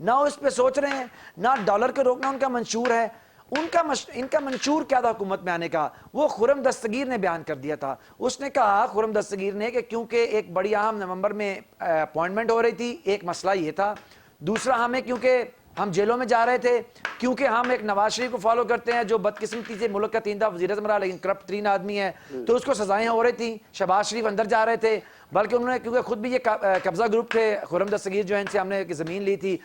نہ اس پہ سوچ رہے ہیں، نہ ڈالر کو روکنا ان کا منشور ہے۔ ان کا منشور کیا تھا حکومت میں آنے کا؟ وہ خرم دستگیر نے بیان کر دیا تھا۔ اس نے کہا خرم دستگیر نے کہ کیونکہ ایک بڑی اہم نومبر میں اپوائنٹمنٹ ہو رہی تھی، ایک مسئلہ یہ تھا، دوسرا ہمیں کیونکہ ہم جیلوں میں جا رہے تھے، کیونکہ ہم ایک نواز شریف کو فالو کرتے ہیں جو بدقسمتی سے ملک کا 3 دفعہ وزیر اعظم رہا لیکن کرپٹ ترین آدمی ہے، تو اس کو سزائیں ہو رہی تھیں۔ شہباز شریف اندر جا رہے تھے، بلکہ انہوں نے کیونکہ خود بھی یہ قبضہ گروپ تھے، خرم دستگیر جو ہے ان سے ہم نے ایک زمین لی تھی،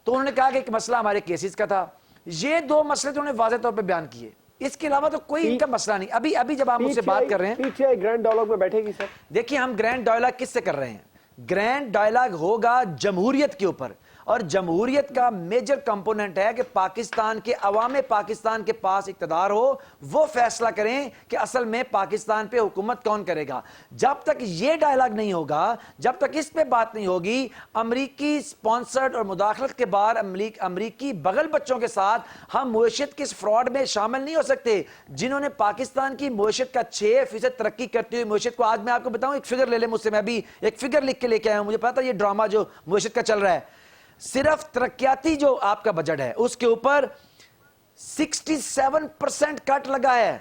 تو انہوں نے کہا کہ ایک مسئلہ ہمارے کیسز کا تھا۔ یہ 2 مسئلے تو انہوں نے واضح طور پہ بیان کیے، اس کے علاوہ تو کوئی ان کا مسئلہ نہیں۔ ابھی جب آپ مجھ سے بات کر رہے ہیں، P T I grand dialogue میں بیٹھے گی سر؟ دیکھیے ہم گرینڈ ڈائلاگ کس سے کر رہے ہیں؟ گرینڈ ڈائلاگ ہوگا جمہوریت کے اوپر، اور جمہوریت کا میجر کمپوننٹ ہے کہ پاکستان کے عوام پاکستان کے پاس اقتدار ہو، وہ فیصلہ کریں کہ اصل میں پاکستان پہ حکومت کون کرے گا۔ جب تک یہ ڈائلاگ نہیں ہوگا، جب تک اس پہ بات نہیں ہوگی، امریکی سپانسرڈ اور مداخلت کے بعد امریکی بغل بچوں کے ساتھ ہم معیشت کے اس فراڈ میں شامل نہیں ہو سکتے جنہوں نے پاکستان کی معیشت کا 6% ترقی کرتی ہوئی معیشت کو، آج میں آپ کو بتاؤں، ایک فگر لے لیں مجھ سے، میں بھی ایک فگر لکھ کے لے کے آیا ہوں، مجھے پتا یہ ڈرامہ جو معیشت کا چل رہا ہے، صرف ترقیاتی جو آپ کا بجٹ ہے اس کے اوپر 67% کٹ لگا ہے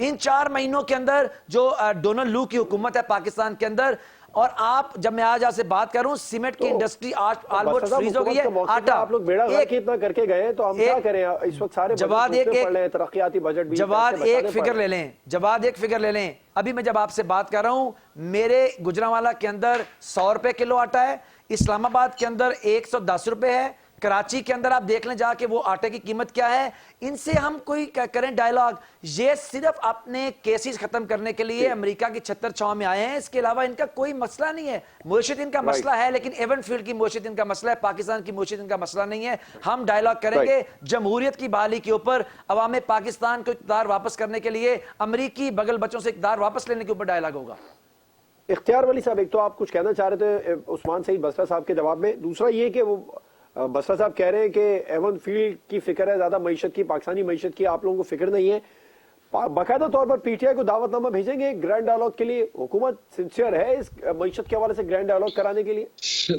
ان 4 مہینوں کے اندر جو ڈونلڈ لو کی حکومت ہے پاکستان کے اندر۔ اور آپ جب میں آج آپ سے بات کروں، سیمنٹ کی انڈسٹری آج آلموسٹ فریز ہو گئی ہے۔ آٹا آپ لوگ بیڑا غرق اتنا کر کے گئے ہیں تو ہم کیا کریں؟ اس وقت سارے جواد ایک ترقیاتی بجٹ بھی، جواد ایک فگر لے لیں، جواد ایک فگر لے لیں، ابھی میں جب آپ سے بات کر رہا ہوں، میرے گجرانوالہ کے اندر 100 روپے کلو آٹا ہے، اسلام آباد کے اندر 110 روپے ہے، کراچی کے اندر آپ دیکھ لیں جا کے وہ آٹے کی قیمت کیا ہے۔ ان سے ہم کوئی کریں ڈائلاگ، یہ صرف اپنے کیسز ختم کرنے کے لیے امریکہ کی چھتر چھاؤں میں آئے ہیں، اس کے علاوہ ان کا کوئی مسئلہ نہیں ہے۔ معیشت ان کا مسئلہ ہے لیکن ایون فیلڈ کی معیشت ان کا مسئلہ ہے، پاکستان کی معیشت ان کا مسئلہ نہیں ہے۔ ہم ڈائلاگ کریں گے جمہوریت کی بحالی کے اوپر، عوام پاکستان کو اقتدار واپس کرنے کے لیے، امریکی بغل بچوں سے اقتدار واپس لینے کے اوپر ڈائلاگ ہوگا۔ اختیار ولی صاحب، ایک تو آپ کچھ کہنا چاہ رہے تھے عثمان سعید بسرا صاحب کے جواب میں، دوسرا یہ کہ وہ بسرا صاحب کہہ رہے ہیں کہ ایون فیلڈ کی فکر ہے زیادہ معیشت کی، پاکستانی معیشت کی آپ لوگوں کو فکر نہیں ہے۔ باقاعدہ طور پر پی ٹی آئی کو دعوت نامہ بھیجیں گے گرینڈ ڈائلاگ کے لیے؟ حکومت سنسیئر ہے اس معیشت کے حوالے سے گرینڈ ڈائلاگ کرانے کے لیے؟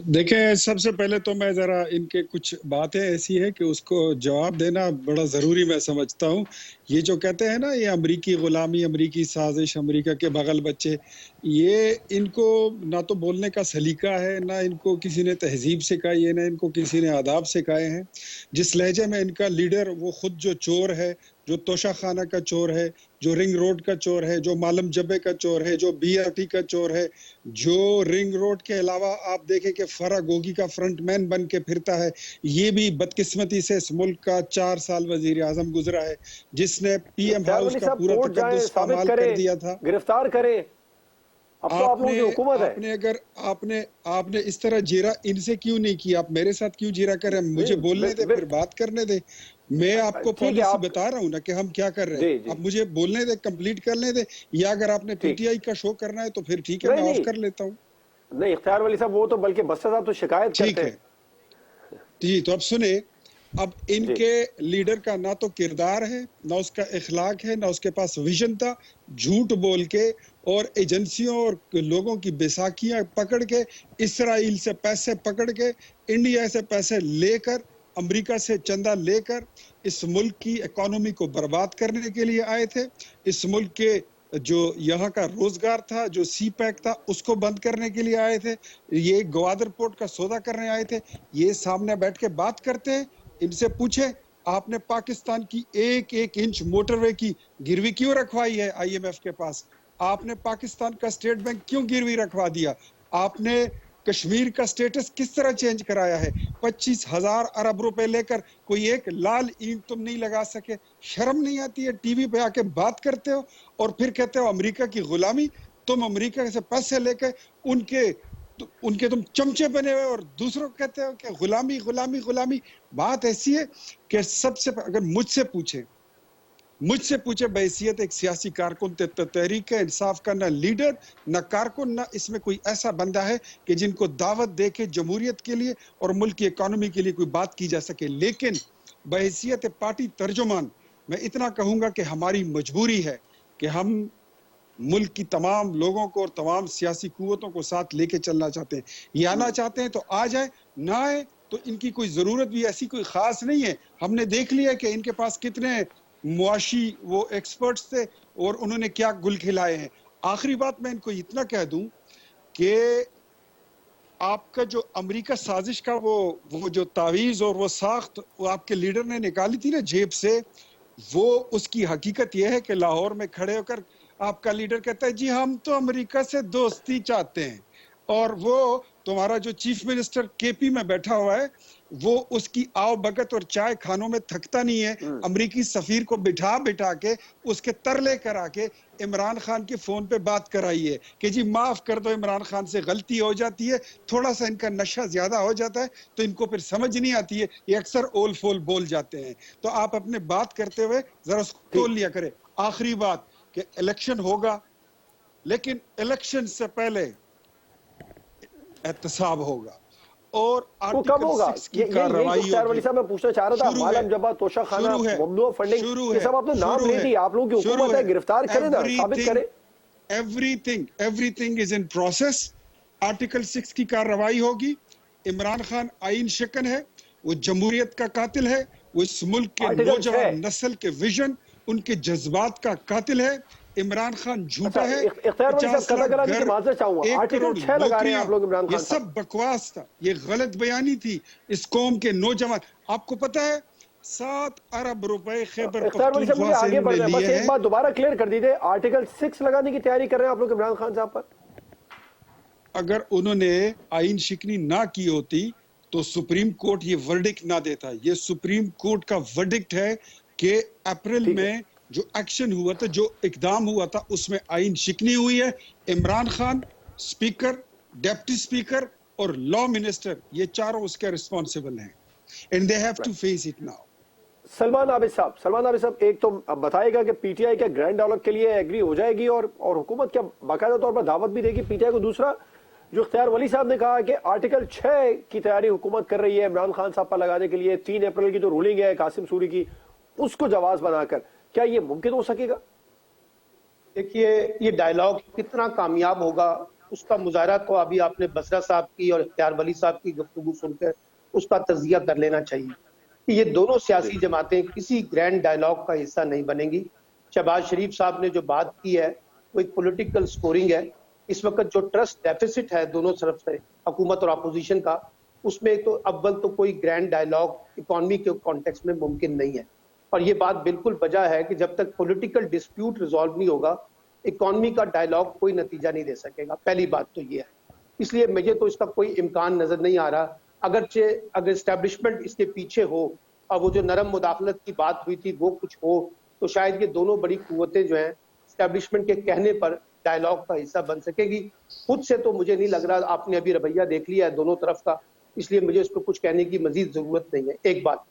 دیکھیں، سب سے پہلے تو میں ذرا ان کے کچھ باتیں ایسی ہے کہ اس کو جواب دینا بڑا ضروری میں سمجھتا ہوں۔ یہ جو کہتے ہیں نا، یہ امریکی غلامی، امریکی سازش، امریکہ کے بغل بچے، یہ ان کو نہ تو بولنے کا سلیقہ ہے، نہ ان کو کسی نے تہذیب سکھائی ہے، نہ ان کو کسی نے آداب سکھائے ہیں۔ جس لہجے میں ان کا لیڈر، وہ خود جو چور ہے، جو توشہ خانہ کا چور ہے، جو رنگ روڈ کا چور ہے، جو مالم جبے کا چور ہے، جو بی آر ٹی کا چور ہے، جو رنگ روڈ کے علاوہ آپ دیکھیں کہ فرا گوگی کا فرنٹ مین بن کے پھرتا ہے، یہ بھی بدقسمتی سے اس ملک کا 4 سال وزیر اعظم گزرا ہے، جس نے پی ایم ہاؤس کا پورا تقدس پامال کر دیا تھا۔ گرفتار کریں، اب تو آپ لوگوں کی حکومت ہے۔ آپ نے اس طرح جیرا ان سے کیوں نہیں کیا؟ آپ میرے ساتھ کیوں جیرا کر رہے ہیں؟ مجھے بولنے دے، پھر بات کرنے دے۔ میں آپ کو پالیسی بتا رہا ہوں نا کہ ہم کیا کر رہے ہیں، اب مجھے بولنے دے، کمپلیٹ کرنے دے، یا اگر آپ نے پی ٹی آئی کا شو کرنا ہے تو پھر ٹھیک ہے، میں آف کر لیتا ہوں۔ نہیں اختیار ولی صاحب، وہ تو بلکہ بسرا صاحب تو شکایت کرتے ہیں۔ جی، تو اب سنیں، اب ان کے لیڈر کا نہ تو کردار ہے، نہ اس کا اخلاق ہے، نہ اس کے پاس ویژن تھا۔ جھوٹ بول کے اور ایجنسیوں اور لوگوں کی بیساکھیاں پکڑ کے، اسرائیل سے پیسے پکڑ کے، انڈیا سے پیسے لے کر، امریکہ سے چندہ لے کر اس ملک کی اکانومی کو برباد کرنے کے لیے آئے تھے۔ اس ملک کے جو یہاں کا روزگار تھا، جو سی پیک تھا، اس کو بند کرنے کے لیے آئے تھے۔ یہ گوادر پورٹ کا سودا کرنے آئے تھے۔ یہ سامنے بیٹھ کے بات کرتے ہیں، ان سے پوچھیں آپ نے پاکستان کی 1 انچ موٹر وے کی گروی کیوں رکھوائی ہے آئی ایم ایف کے پاس؟ آپ نے پاکستان کا اسٹیٹ بینک کیوں گروی رکھوا دیا؟ آپ نے کشمیر کا سٹیٹس کس طرح چینج کرایا ہے؟ 25,000 ارب روپے لے کر کوئی ایک لال اینٹ تم نہیں لگا سکے۔ شرم نہیں آتی ہے؟ ٹی وی پہ آ کے بات کرتے ہو اور پھر کہتے ہو امریکہ کی غلامی۔ تم امریکہ سے پیسے لے کے ان کے تم چمچے بنے ہوئے اور دوسروں کو کہتے ہو کہ غلامی غلامی غلامی۔ بات ایسی ہے کہ سب سے اگر مجھ سے پوچھے بحیثیت ایک سیاسی کارکن، تحریک انصاف کا نہ لیڈر نہ کارکن، نہ اس میں کوئی ایسا بندہ ہے کہ جن کو دعوت دے کے جمہوریت کے لیے اور ملک کی اکانومی کے لیے کوئی بات کی جا سکے۔ لیکن بحیثیت پارٹی ترجمان میں اتنا کہوں گا کہ ہماری مجبوری ہے کہ ہم ملک کی تمام لوگوں کو اور تمام سیاسی قوتوں کو ساتھ لے کے چلنا چاہتے ہیں۔ یہ آنا چاہتے ہیں تو آ جائیں، نہ آئے تو ان کی کوئی ضرورت بھی ایسی کوئی خاص نہیں ہے. ہم نے دیکھ لیا کہ ان کے پاس کتنے معاشی وہ ایکسپرٹس تھے اور انہوں نے کیا گل کھلائے ہیں. آخری بات میں ان کو اتنا کہہ دوں کہ آپ کا جو امریکہ سازش کا وہ جو تعویذ اور وہ ساخت وہ آپ کے لیڈر نے نکالی تھی نا جیب سے, وہ اس کی حقیقت یہ ہے کہ لاہور میں کھڑے ہو کر آپ کا لیڈر کہتا ہے جی ہم تو امریکہ سے دوستی چاہتے ہیں, اور وہ تمہارا جو چیف منسٹر کے پی میں بیٹھا ہوا ہے وہ اس کی آؤ بگت اور چائے کھانوں میں تھکتا نہیں ہے. امریکی سفیر کو بٹھا کے اس کے ترلے کرا کے عمران خان کے فون پہ بات کرائی ہے کہ جی معاف کر دو, عمران خان سے غلطی ہو جاتی ہے, تھوڑا سا ان کا نشہ زیادہ ہو جاتا ہے تو ان کو پھر سمجھ نہیں آتی ہے, یہ اکثر اول فول بول جاتے ہیں. تو آپ اپنے بات کرتے ہوئے ذرا اس کو تول لیا کرے. آخری بات کہ الیکشن ہوگا, لیکن الیکشن سے پہلے احتساب ہوگا اور وہ کب آرٹیکل ہوگا؟ 6 کی یہی کارروائی اختیار ولی ہوگی. صاحب میں پوچھنا چاہ رہا تھا. شروع ہے, مالم جبا, توشہ خانہ, شروع ہے, ممنوع فنڈنگ, شروع یہ ہے, سب آپ نے نام شروع لے ہے, دی. آپ لوگوں کی شروع حکومت ہے, ہے. گرفتار کریں نا, ثابت کریں. Everything is in process. Article 6 کی کارروائی ہوگی. عمران خان آئین شکن ہے, وہ جمہوریت کا قاتل ہے, وہ اس ملک کے آرٹیکل 6. نوجوان نسل کے ویژن, ان کے جذبات کا قاتل ہے. عمران خان اچھا جھوٹا ہے. اختیار ولی صاحب 50 قضا لاکھ کرانے کی گھر, معذرت چاہوں گا, 1 آرٹیکل کروڑ 6 لگا رہے ہیں نوکریاں, آپ لوگ عمران یہ خان سب صاحب. بکواس تھا, یہ غلط بیانی تھی. اس قوم کے نوجوان, آپ کو پتا ہے 7 ارب روپے خیبر اختیار ولی صاحب پختونخوا مجھے سے آگے انہوں نے بڑھنا ہے, بس لیے ایک ہیں. بات دوبارہ کلیئر کر دیجیے, آرٹیکل 6 لگانے کی تیاری کر رہے ہیں آپ لوگ عمران خان صاحب پر. اگر انہوں نے آئین شکنی نہ کی ہوتی تو سپریم کورٹ یہ ورڈکٹ نہ دیتا. یہ سپریم کورٹ کا ورڈکٹ ہے کہ اپریل ٹھیک ہے, میں جو ایکشن ہوا تھا, جو اقدام ہوا تھا, اس میں آئین شکنی ہوئی ہے. Imran Khan, speaker, deputy speaker اور لا منسٹر, یہ چاروں اس کے ریسپانسیبل ہیں. And they have to face it now. Salman Abid sahab ایک تو بتائے گا کہ پی ٹی آئی کیا گرینڈ ڈیالوگ کے لیے ایگری ہو جائے گی اور حکومت کیا باقاعدہ طور پر دعوت بھی دے گی پی ٹی آئی کو. دوسرا جو اختیار ولی صاحب نے کہا کہ آرٹیکل 6 کی تیاری حکومت کر رہی ہے عمران خان صاحب پر لگانے کے لیے, 3 اپریل کی جو رولنگ ہے قاسم سوری کی, اس کو جواز بنا کر, کیا یہ ممکن ہو سکے گا؟ دیکھیے یہ ڈائلاگ کتنا کامیاب ہوگا اس کا مظاہرہ تو ابھی آپ نے بصرہ صاحب کی اور اختیار ولی صاحب کی گفتگو سن کر اس کا تجزیہ کر لینا چاہیے کہ یہ دونوں سیاسی جماعتیں کسی گرینڈ ڈائلاگ کا حصہ نہیں بنیں گی. شہباز شریف صاحب نے جو بات کی ہے وہ ایک پولیٹیکل سکورنگ ہے. اس وقت جو ٹرسٹ ڈیفیسٹ ہے دونوں طرف سے, حکومت اور اپوزیشن کا, اس میں تو اول تو کوئی گرینڈ ڈائلاگ اکانومی کے کانٹیکسٹ میں ممکن نہیں ہے. اور یہ بات بالکل وجہ ہے کہ جب تک پولیٹیکل ڈسپیوٹ ریزالو نہیں ہوگا اکانومی کا ڈائلاگ کوئی نتیجہ نہیں دے سکے گا. پہلی بات تو یہ ہے. اس لیے مجھے تو اس کا کوئی امکان نظر نہیں آ رہا. اگر اسٹیبلشمنٹ اس کے پیچھے ہو اور وہ جو نرم مداخلت کی بات ہوئی تھی وہ کچھ ہو تو شاید یہ دونوں بڑی قوتیں جو ہیں اسٹیبلشمنٹ کے کہنے پر ڈائلاگ کا حصہ بن سکے گی. خود سے تو مجھے نہیں لگ رہا. آپ نے ابھی رویہ دیکھ لیا ہے دونوں طرف کا, اس لیے مجھے اس پہ کچھ کہنے کی مزید ضرورت نہیں ہے. ایک بات.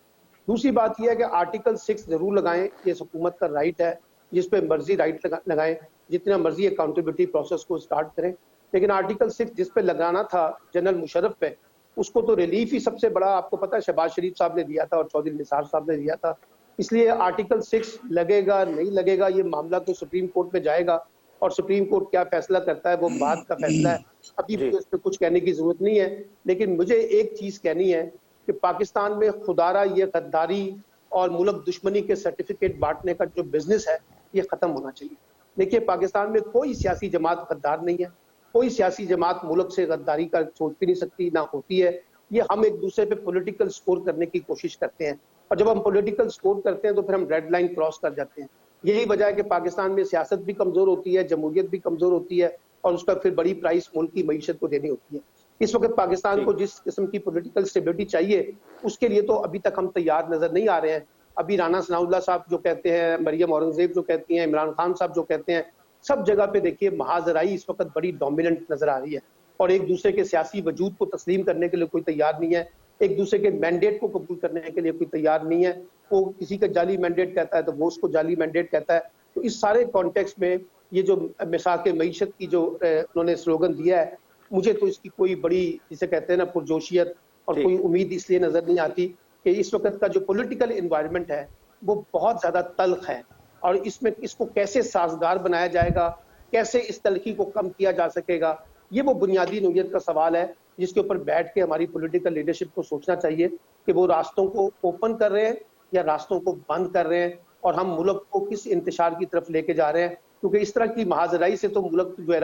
دوسری بات یہ ہے کہ آرٹیکل 6 ضرور لگائیں, یہ حکومت کا رائٹ ہے, جس پہ مرضی رائٹ لگائیں, جتنا مرضی اکاؤنٹیبلٹی پروسیس کو سٹارٹ کریں. لیکن آرٹیکل 6 جس پہ لگانا تھا جنرل مشرف پہ, اس کو تو ریلیف ہی سب سے بڑا آپ کو پتا ہے شہباز شریف صاحب نے دیا تھا اور چودھری نثار صاحب نے دیا تھا. اس لیے آرٹیکل 6 لگے گا نہیں لگے گا یہ معاملہ تو سپریم کورٹ میں جائے گا, اور سپریم کورٹ کیا فیصلہ کرتا ہے وہ بعد کا فیصلہ ہے. ابھی مجھے اس پہ کچھ کہنے کی ضرورت نہیں ہے. لیکن مجھے ایک چیز کہنی ہے کہ پاکستان میں خدارہ یہ غداری اور ملک دشمنی کے سرٹیفکیٹ بانٹنے کا جو بزنس ہے یہ ختم ہونا چاہیے. دیکھیے پاکستان میں کوئی سیاسی جماعت غدار نہیں ہے, کوئی سیاسی جماعت ملک سے غداری کا سوچ بھی نہیں سکتی, نہ ہوتی ہے. یہ ہم ایک دوسرے پہ پولیٹیکل سکور کرنے کی کوشش کرتے ہیں, اور جب ہم پولیٹیکل سکور کرتے ہیں تو پھر ہم ریڈ لائن کراس کر جاتے ہیں. یہی وجہ ہے کہ پاکستان میں سیاست بھی کمزور ہوتی ہے, جمہوریت بھی کمزور ہوتی ہے, اور اس کا پھر بڑی پرائس ملک کی معیشت کو دینی ہوتی ہے. اس وقت پاکستان کو جس قسم کی پولیٹیکل اسٹیبلٹی چاہیے اس کے لیے تو ابھی تک ہم تیار نظر نہیں آ رہے ہیں. ابھی رانا ثناء اللہ صاحب جو کہتے ہیں, مریم اورنگزیب جو کہتی ہیں, عمران خان صاحب جو کہتے ہیں, سب جگہ پہ دیکھیے محاذرائی اس وقت بڑی ڈومیننٹ نظر آ رہی ہے, اور ایک دوسرے کے سیاسی وجود کو تسلیم کرنے کے لیے کوئی تیار نہیں ہے, ایک دوسرے کے مینڈیٹ کو قبول کرنے کے لیے کوئی تیار نہیں ہے. وہ کسی کا جعلی مینڈیٹ کہتا ہے تو وہ اس کو جعلی مینڈیٹ کہتا ہے. تو اس سارے کانٹیکسٹ میں یہ جو مساق معیشت کی جو انہوں نے سلوگن دیا ہے, مجھے تو اس کی کوئی بڑی جسے کہتے ہیں نا پرجوشیت اور کوئی امید اس لیے نظر نہیں آتی کہ اس وقت کا جو پولیٹیکل انوائرمنٹ ہے وہ بہت زیادہ تلخ ہے, اور اس میں اس کو کیسے سازگار بنایا جائے گا, کیسے اس تلخی کو کم کیا جا سکے گا, یہ وہ بنیادی نوعیت کا سوال ہے جس کے اوپر بیٹھ کے ہماری پولیٹیکل لیڈرشپ کو سوچنا چاہیے کہ وہ راستوں کو اوپن کر رہے ہیں یا راستوں کو بند کر رہے ہیں اور ہم ملک کو کس انتشار کی طرف لے کے جا رہے ہیں، کیونکہ اس طرح کی محاذرائی سے تو ملک جو ہے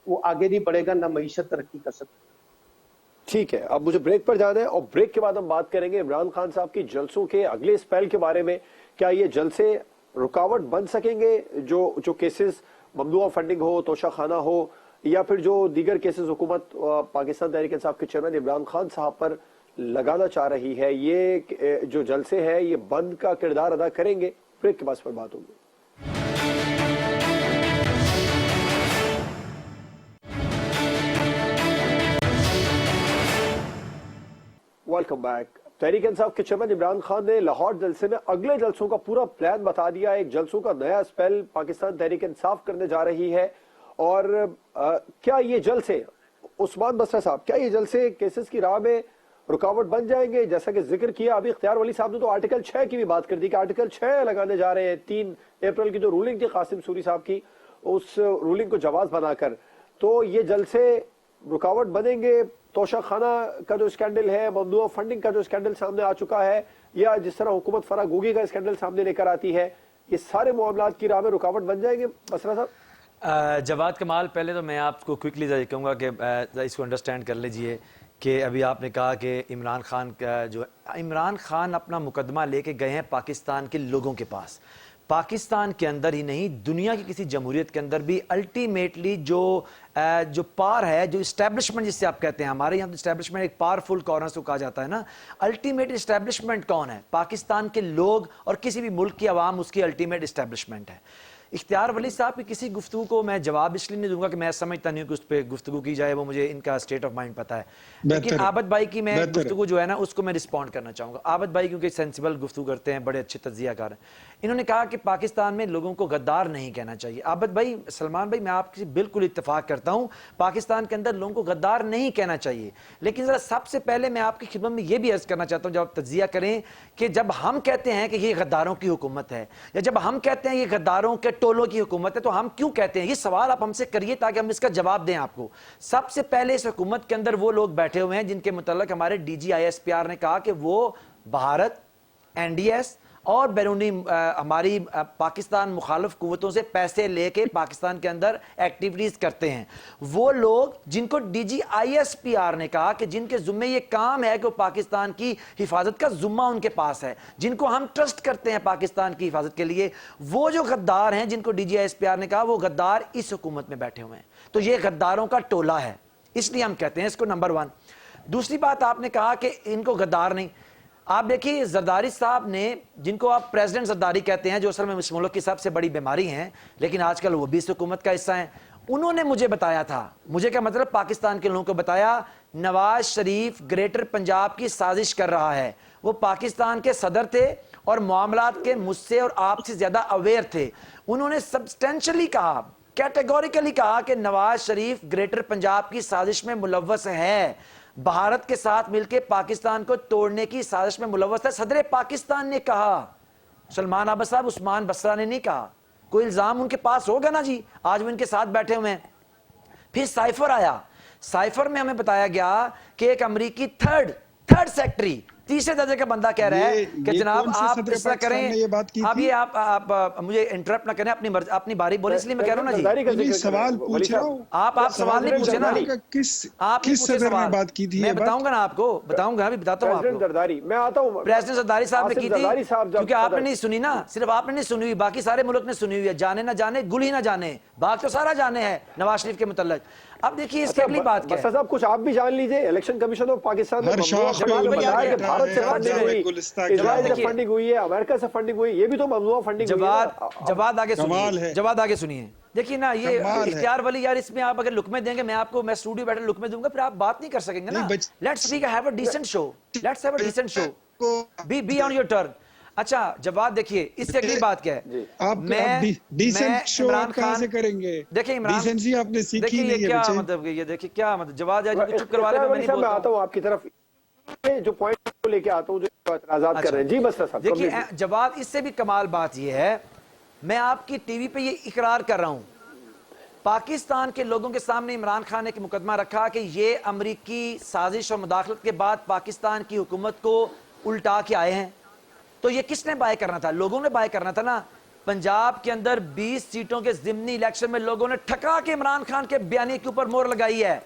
وہ آگے نہیں بڑھے گا، نہ معیشت ترقی کر سکتا۔ ٹھیک ہے، اب مجھے بریک پر جانا ہے اور بریک کے بعد ہم بات کریں گے عمران خان صاحب کی جلسوں کے اگلے اسپیل کے بارے میں۔ کیا یہ جلسے رکاوٹ بن سکیں گے؟ جو کیسز ممنوعہ فنڈنگ ہو، توشہ خانہ ہو، یا پھر جو دیگر کیسز حکومت پاکستان تحریک انصاف کے چیئرمین عمران خان صاحب پر لگانا چاہ رہی ہے، یہ جو جلسے ہیں یہ بند کا کردار ادا کریں گے؟ بریک کے بعد پر بات ہوگی۔ Welcome back. تحریک انصاف کے چیئرمین عمران خان نے لاہور جلسے میں اگلے جلسوں کا پورا پلان بتا دیا۔ ایک جلسوں کا نیا اسپیل پاکستان تحریک انصاف کرنے جا رہی ہے، اور کیا یہ جلسے، عثمان بصرہ صاحب، کیا یہ جلسے کیسز کی راہ میں رکاوٹ بن جائیں گے؟ جیسا کہ ذکر کیا ابھی اختیار ولی صاحب نے تو آرٹیکل 6 کی بھی بات کر دی کہ آرٹیکل 6 لگانے جا رہے ہیں۔ 3 اپریل کی جو رولنگ تھی قاسم سوری صاحب کی، اس رولنگ کو جواز بنا کر، تو یہ جلسے رکاوٹ بنیں گے؟ توشہ خانہ کا جو اسکینڈل ہے، ممنوعہ فنڈنگ کا جو اسکینڈل سامنے آ چکا ہے، یا جس طرح حکومت فرا گوگی کا اسکینڈل سامنے لے کر آتی ہے، یہ سارے معاملات کی راہ میں رکاوٹ بن جائیں گے بصرہ صاحب؟ جواد کمال، پہلے تو میں آپ کو کوئکلی کہوں گا کہ اس کو انڈرسٹینڈ کر لیجئے کہ ابھی آپ نے کہا کہ عمران خان اپنا مقدمہ لے کے گئے ہیں پاکستان کے لوگوں کے پاس۔ پاکستان کے اندر ہی نہیں، دنیا کی کسی جمہوریت کے اندر بھی الٹیمیٹلی جو پار ہے، جو اسٹیبلشمنٹ جس سے آپ کہتے ہیں، ہمارے یہاں اسٹیبلشمنٹ ایک پاورفل کارنر کو کہا جاتا ہے نا، الٹیمیٹ اسٹیبلشمنٹ کون ہے؟ پاکستان کے لوگ اور کسی بھی ملک کی عوام اس کی الٹیمیٹ اسٹیبلشمنٹ ہے۔ اختیار ولی صاحب کی کسی گفتگو کو میں جواب اس لیے نہیں دوں گا کہ میں سمجھتا نہیں ہوں کہ اس پہ گفتگو کی جائے، وہ مجھے ان کا اسٹیٹ آف مائنڈ پتا ہے، لیکن عابد بھائی کی میں گفتگو جو ہے نا اس کو میں رسپونڈ کرنا چاہوں گا۔ عابد بھائی کیونکہ سینسیبل گفتگو کرتے ہیں، بڑے اچھے تجزیہ کار ہیں، انہوں نے کہا کہ پاکستان میں لوگوں کو غدار نہیں کہنا چاہیے۔ عابد بھائی، سلمان بھائی، میں آپ سے بالکل اتفاق کرتا ہوں، پاکستان کے اندر لوگوں کو غدار نہیں کہنا چاہیے، لیکن ذرا سب سے پہلے میں آپ کی خدمت میں یہ بھی عرض کرنا چاہتا ہوں جب آپ تجزیہ کریں کہ جب ہم کہتے ہیں کہ یہ غداروں کی حکومت ہے، یا جب ہم کہتے ہیں یہ غداروں کے ٹولوں کی حکومت ہے، تو ہم کیوں کہتے ہیں؟ یہ سوال آپ ہم سے کریے تاکہ ہم اس کا جواب دیں آپ کو۔ سب سے پہلے اس حکومت کے اندر وہ لوگ بیٹھے ہوئے ہیں جن کے متعلق ہمارے D G I S P R نے کہا کہ وہ بھارت، این ڈی ایس اور بیرونی ہماری پاکستان مخالف قوتوں سے پیسے لے کے پاکستان کے اندر ایکٹیویٹیز کرتے ہیں۔ وہ لوگ جن کو D G I S P R نے کہا کہ جن کے ذمہ یہ کام ہے کہ وہ پاکستان کی حفاظت کا ذمہ ان کے پاس ہے، جن کو ہم ٹرسٹ کرتے ہیں پاکستان کی حفاظت کے لیے، وہ جو غدار ہیں جن کو D G I S P R نے کہا، وہ غدار اس حکومت میں بیٹھے ہوئے ہیں۔ تو یہ غداروں کا ٹولہ ہے، اس لیے ہم کہتے ہیں اس کو نمبر 1۔ دوسری بات آپ نے کہا کہ ان کو غدار نہیں، آپ دیکھیے زرداری صاحب نے، جن کو آپ پریزیڈنٹ زرداری کہتے ہیں، جو اصل میں اس ملک کی سب سے بڑی بیماری ہیں، لیکن آج کل وہ بھی اس حکومت کا حصہ ہیں، انہوں نے مجھے بتایا تھا، مجھے کیا مطلب پاکستان کے لوگوں کو بتایا، نواز شریف گریٹر پنجاب کی سازش کر رہا ہے۔ وہ پاکستان کے صدر تھے اور معاملات کے مجھ سے اور آپ سے زیادہ اویئر تھے۔ انہوں نے سبسٹینشلی کہا، کیٹیگوریکلی کہا کہ نواز شریف گریٹر پنجاب کی سازش میں ملوث ہے، بھارت کے ساتھ مل کے پاکستان کو توڑنے کی سازش میں ملوث ہے۔ صدر پاکستان نے کہا، سلمان عابد صاحب، عثمان بصرہ نے نہیں کہا۔ کوئی الزام ان کے پاس ہوگا نا جی، آج وہ ان کے ساتھ بیٹھے ہوئے ہیں۔ پھر سائفر آیا، سائفر میں ہمیں بتایا گیا کہ ایک امریکی تھرڈ سیکٹری، تیسرے درجے کا بندہ کہہ رہا ہے کہ جناب آپ اس طرح کریں، اب یہ آپ مجھے انٹرپٹ نہ کریں، اپنی باری بولیں، اس لیے میں کہہ رہا ہوں نا جی، سوال پوچھ رہا ہوں، آپ سوال نہیں پوچھے نا، آپ کس صدر نے بات کی تھی؟ میں بتاؤں گا نا آپ کو، بتاؤں گا، ابھی بتاتا ہوں آپ کو۔ میں آتا ہوں، پریزیڈنٹ زرداری صاحب نے کی تھی، کیونکہ آپ نے نہیں سنی نا، صرف آپ نے نہیں سنی ہوئی، باقی سارے ملک نے سنی ہوئی ہے، جانے نہ جانے، گل ہی نہ جانے، بات تو سارا جانے ہے نواز شریف کے متعلق۔ اب دیکھیے اس کی اگلی بات کیا ہے، صاحب کچھ آپ بھی جان لیجئے، الیکشن کمیشن آف پاکستان نے بتایا کہ بھارت سے فنڈنگ ہوئی، اسرائیل سے فنڈنگ ہوئی ہے، امریکہ سے فنڈنگ ہوئی، یہ بھی تو ممنوعہ فنڈنگ ہوئی ہے۔ جواد آگے سنیے، جواد آگے سنیے، دیکھیے نا یہ اختیار ولی، یار اس میں آپ اگر لقمے دیں گے، میں آپ کو، میں اسٹوڈیو بیٹھے لقمے دوں گا، پھر آپ بات نہیں کر سکیں گے نا۔ Let's have a decent show, let's have a decent show, be on your turn. اچھا جواد دیکھیے اس سے اگلی بات کیا ہے، میں عمران خان سے کریں گے، دیکھیں عمران، دیکھیں یہ کیا مطلب، یہ دیکھیں کیا مطلب، جواد چپ کروا لے، میں نہیں بولتا ہوں۔ میں آتا ہوں آپ کی طرف، جو پوائنٹ کو لے کے آتا ہوں جو اعتراضات کر رہے ہیں، جی بس صاحب دیکھیے جواد، اس سے بھی کمال بات یہ ہے، میں آپ کی ٹی وی پہ یہ اقرار کر رہا ہوں پاکستان کے لوگوں کے سامنے عمران خان نے ایک مقدمہ رکھا کہ یہ امریکی سازش اور مداخلت کے بعد پاکستان کی حکومت کو الٹا کے آئے ہیں. تو یہ کس نے بائے کرنا تھا؟ لوگوں نے بائے کرنا تھا نا. پنجاب کے اندر 20 سیٹوں کے ضمنی الیکشن میں لوگوں نے ٹھکا کے عمران خان کے بیانیے کے اوپر مہر لگائی ہے,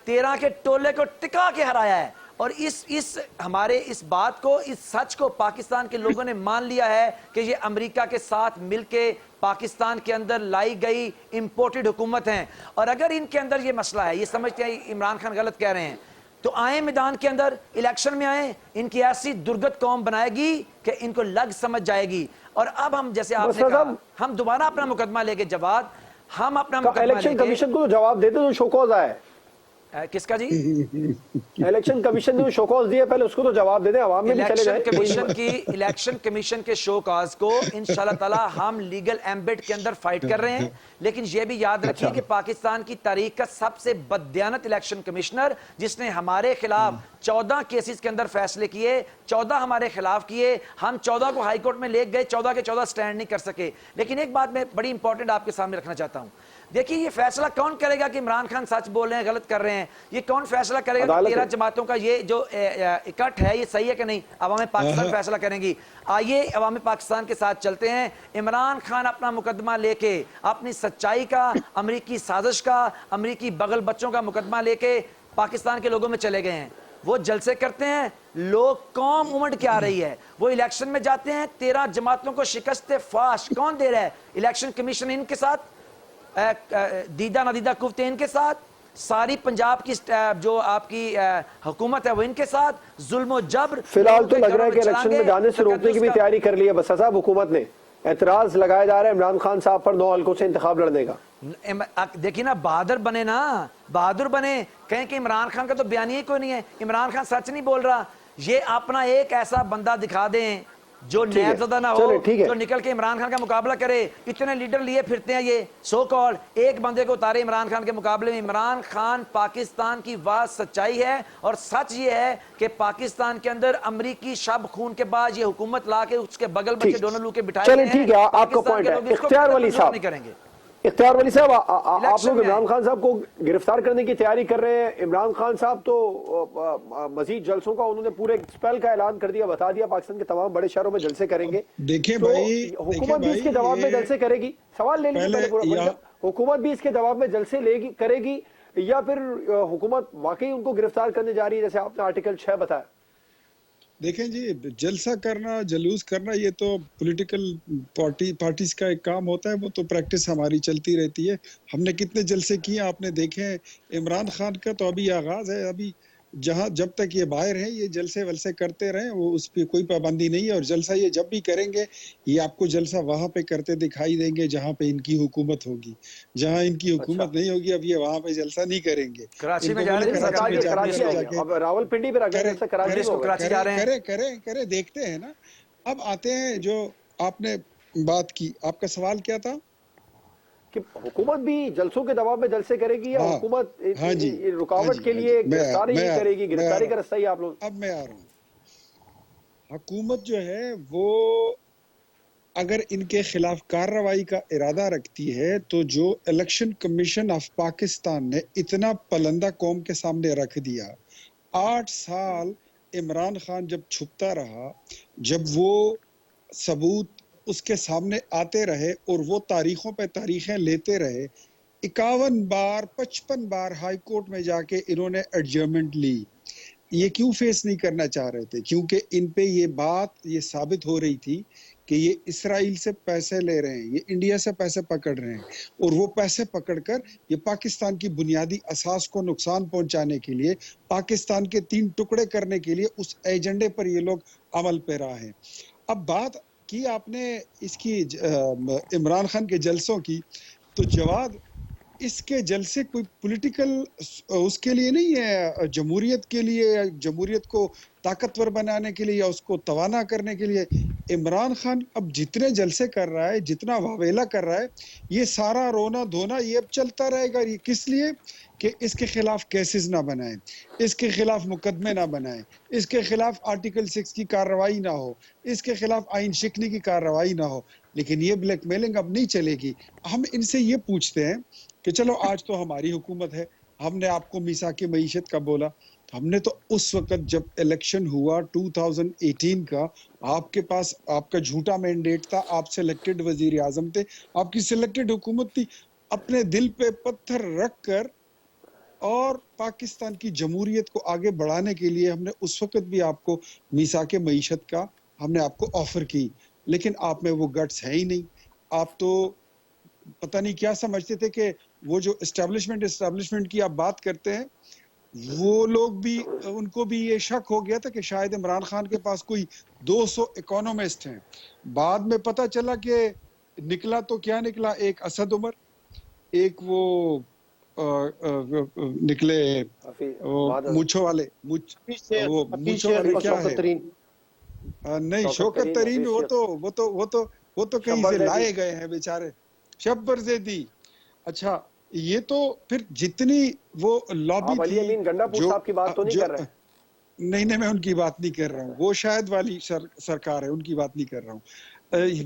13 کے ٹولے کو ٹکا کے ہرایا ہے. اور اس ہمارے اس بات کو, اس سچ کو پاکستان کے لوگوں نے مان لیا ہے کہ یہ امریکہ کے ساتھ مل کے پاکستان کے اندر لائی گئی امپورٹڈ حکومت ہیں. اور اگر ان کے اندر یہ مسئلہ ہے, یہ سمجھتے ہیں عمران خان غلط کہہ رہے ہیں, تو آئیں میدان کے اندر, الیکشن میں آئیں, ان کی ایسی درگت قوم بنائے گی کہ ان کو لگ سمجھ جائے گی. اور اب ہم جیسے آپ نے کہا, ہم دوبارہ اپنا مقدمہ لے کے جواد, ہم اپنا مقدمہ الیکشن کمیشن کو جواب دیتے تو شوکوز آئے. کس کا جی؟ الیکشن کمیشن نے شوکوز دیے, پہلے اس کو تو جواب دے دیں, عوام میں چلے جائیں. الیکشن کمیشن کے شو کاز کو انشاءاللہ تعالی ہم لیگل ایمبٹ کے اندر فائٹ کر رہے ہیں. لیکن یہ بھی یاد رکھیے کہ پاکستان کی تاریخ کا سب سے بددیانت الیکشن کمشنر, جس نے ہمارے خلاف 14 کیسز کے اندر فیصلے کیے, 14 ہمارے خلاف کیے, ہم 14 کو ہائی کورٹ میں لے گئے, 14 کے 14 سٹینڈ نہیں کر سکے. لیکن ایک بات میں بڑی امپورٹنٹ آپ کے سامنے رکھنا چاہتا ہوں. دیکھیے یہ فیصلہ کون کرے گا کہ عمران خان سچ بول رہے ہیں, غلط کر رہے ہیں؟ یہ کون فیصلہ کرے گا کہ 13 جماعتوں کا یہ جو اکٹھ ہے یہ صحیح ہے کہ نہیں؟ عوام پاکستان فیصلہ کریں گی. آئیے عوام پاکستان کے ساتھ چلتے ہیں. عمران خان اپنا مقدمہ لے کے, اپنی سچائی کا, امریکی سازش کا, امریکی بغل بچوں کا مقدمہ لے کے پاکستان کے لوگوں میں چلے گئے ہیں. وہ جلسے کرتے ہیں, لوگ قوم امڑ کے آ رہی ہے. وہ الیکشن میں جاتے ہیں, 13 جماعتوں کو شکست فاش کون دے رہا ہے؟ الیکشن کمیشن ان کے ساتھ, دیدہ ندیدہ قوتیں ان کے ساتھ, ساری پنجاب کی جو آپ کی حکومت ہے وہ ان کے ساتھ, ظلم و جبر. فی الحال تو لگ رہا ہے کہ الیکشن میں جانے سے روکنے کی بھی تیاری کر لی ہے بسا صاحب حکومت نے. اعتراض لگایا جا رہا ہے عمران خان صاحب پر 9 حلقوں سے انتخاب لڑنے کا. دیکھیے نا, بہادر بنے نا, بہادر بنے, کہیں کہ عمران خان کا تو بیانیہ ہی کوئی نہیں ہے, عمران خان سچ نہیں بول رہا. یہ اپنا ایک ایسا بندہ دکھا دیں جو نیب زدہ نہ ہو, جو نکل کے عمران خان کا مقابلہ کرے. اتنے لیڈر لیے پھرتے ہیں یہ سو کال, ایک بندے کو اتارے عمران خان کے مقابلے میں. عمران خان پاکستان کی واضح سچائی ہے, اور سچ یہ ہے کہ پاکستان کے اندر امریکی شب خون کے بعد یہ حکومت لا کے اس کے بغل بچے دونوں لو کے بٹھائے چلیں ٹھیک ہے, آپ کا پوائنٹ ہے. اختیار ولی صاحب, اختیار ولی صاحب, آپ لوگ عمران خان صاحب کو گرفتار کرنے کی تیاری کر رہے ہیں. عمران خان صاحب تو مزید جلسوں کا انہوں نے پورے اسپیل کا اعلان کر دیا, بتا دیا پاکستان کے تمام بڑے شہروں میں جلسے کریں گے. دیکھیں تو بھائی, حکومت بھی اس کے جواب میں جلسے کرے گی. سوال لے لیجیے پہلے, حکومت بھی اس کے جواب میں جلسے کرے گی یا پھر حکومت واقعی ان کو گرفتار کرنے جا رہی ہے جیسے آپ نے آرٹیکل 6 بتایا؟ دیکھیں جی, جلسہ کرنا, جلوس کرنا, یہ تو پولیٹیکل پارٹیز کا ایک کام ہوتا ہے. وہ تو پریکٹس ہماری چلتی رہتی ہے. ہم نے کتنے جلسے کیے آپ نے دیکھے. عمران خان کا تو ابھی آغاز ہے, ابھی جب تک یہ باہر ہیں یہ جلسے ولسے کرتے رہیں, وہ اس پہ کوئی پابندی نہیں ہے. اور جلسہ یہ جب بھی کریں گے, یہ آپ کو جلسہ وہاں پہ کرتے دکھائی دیں گے جہاں پہ ان کی حکومت ہوگی. جہاں ان کی حکومت نہیں ہوگی اب یہ وہاں پہ جلسہ نہیں کریں گے. کراچی میں جا رہے ہیں, راولپنڈی پہ کرے دیکھتے ہیں نا. اب آتے ہیں جو آپ نے بات کی, آپ کا سوال کیا تھا کہ حکومت بھی جلسوں کے جواب میں جلسے کرے گی یا حکومت رکاوٹ کے لیے گرفتاری نہیں کرے گی؟ گرفتاری کا رستہ ہی آپ لوگ. اب میں آ رہا ہوں. حکومت جو ہے وہ اگر ان کے خلاف کارروائی کا ارادہ رکھتی ہے تو جو الیکشن کمیشن آف پاکستان نے اتنا پلندہ قوم کے سامنے رکھ دیا, 8 سال عمران خان جب چھپتا رہا, جب وہ ثبوت اس کے سامنے آتے رہے اور وہ تاریخوں پہ تاریخیں لیتے رہے, 51 بار 55 بار ہائی کورٹ میں جا کے انہوں نے ایڈجرمنٹ لی. یہ کیوں فیس نہیں کرنا چاہ رہے تھے؟ کیونکہ ان پہ یہ ثابت ہو رہی تھی کہ یہ اسرائیل سے پیسے لے رہے ہیں, یہ انڈیا سے پیسے پکڑ رہے ہیں, اور وہ پیسے پکڑ کر یہ پاکستان کی بنیادی اساس کو نقصان پہنچانے کے لیے, پاکستان کے 3 ٹکڑے کرنے کے لیے اس ایجنڈے پر یہ لوگ عمل پیرا ہیں. اب بات کی آپ نے اس کی عمران خان کے جلسوں کی, تو جواد اس کے جلسے کوئی پولیٹیکل اس کے لیے نہیں ہے, جمہوریت کے لیے, جمہوریت کو طاقتور بنانے کے لیے یا اس کو توانا کرنے کے لیے. عمران خان اب جتنے جلسے کر رہا ہے, جتنا واویلا کر رہا ہے, یہ سارا رونا دھونا یہ اب چلتا رہے گا. یہ کس لیے؟ کہ اس کے خلاف کیسز نہ بنائیں, اس کے خلاف مقدمے نہ بنائیں, اس کے خلاف آرٹیکل 6 کی کارروائی نہ ہو, اس کے خلاف آئین شکنی کی کارروائی نہ ہو. لیکن یہ بلیک میلنگ اب نہیں چلے گی. ہم ان سے یہ پوچھتے ہیں کہ چلو آج تو ہماری حکومت ہے, ہم نے آپ کو میثاق معیشت کا بولا. ہم نے تو اس وقت جب الیکشن ہوا 2018 کا, آپ کے پاس آپ کا جھوٹا مینڈیٹ تھا, آپ سلیکٹڈ وزیر اعظم تھے, آپ کی سلیکٹڈ حکومت تھی. اپنے دل پہ پتھر رکھ کر اور پاکستان کی جمہوریت کو آگے بڑھانے کے لیے ہم نے اس وقت بھی آپ کو میثاق معیشت کا ہم نے آپ کو آفر کی, لیکن آپ میں وہ گٹس ہے ہی نہیں. آپ تو پتہ نہیں کیا سمجھتے تھے کہ وہ جو اسٹیبلشمنٹ کی آپ بات کرتے ہیں, وہ لوگ بھی, ان کو بھی یہ شک ہو گیا تھا کہ شاید عمران خان کے پاس کوئی 200 اکانومسٹ ہیں. بعد میں پتہ چلا کہ نکلا تو کیا نکلا, ایک اسد عمر, ایک وہ نکلے مونچھوں والے, وہ مونچھوں والے کیا ہے, نہیں شوکت ترین, وہ تو کہیں سے لائے گئے ہیں بیچارے, شبر زیدی. اچھا یہ تو پھر جتنی وہ لابی علی تھی امین گنڈا پور صاحب کی بات تو نہیں کر رہے؟ نہیں میں ان کی بات نہیں کر رہا ہوں, وہ شاید والی سرکار ہے, ان کی بات نہیں کر رہا ہوں.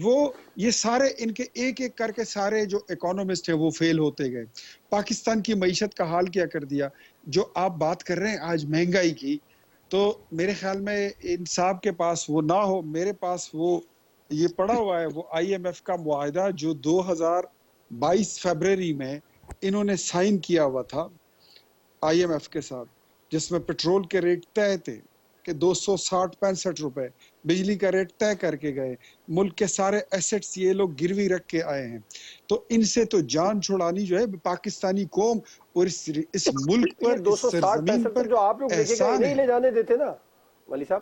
وہ یہ سارے ان کے ایک ایک کر کے سارے جو اکانومسٹ ہیں وہ فیل ہوتے گئے. پاکستان کی معیشت کا حال کیا کر دیا. جو آپ بات کر رہے ہیں آج مہنگائی کی, تو میرے خیال میں انصاف کے پاس وہ نہ ہو, میرے پاس وہ یہ پڑا ہوا ہے, وہ IMF کا معاہدہ جو 2022 فیبروری میں انہوں نے سائن کیا ہوا تھا IMF کے ساتھ, جس میں پیٹرول کے ریٹ طے تھے کہ 260-65 روپے, بجلی کا ریٹ طے کر کے گئے, ملک کے سارے ایسٹس یہ لوگ گروی رکھ کے آئے ہیں. تو ان سے تو جان چھڑانی جو ہے پاکستانی قوم اور اس ملک پر, اس سرزمین پر جو آپ لوگ لے کے گئے احسان نہیں ہے. لے جانے دیتے نا ولی صاحب.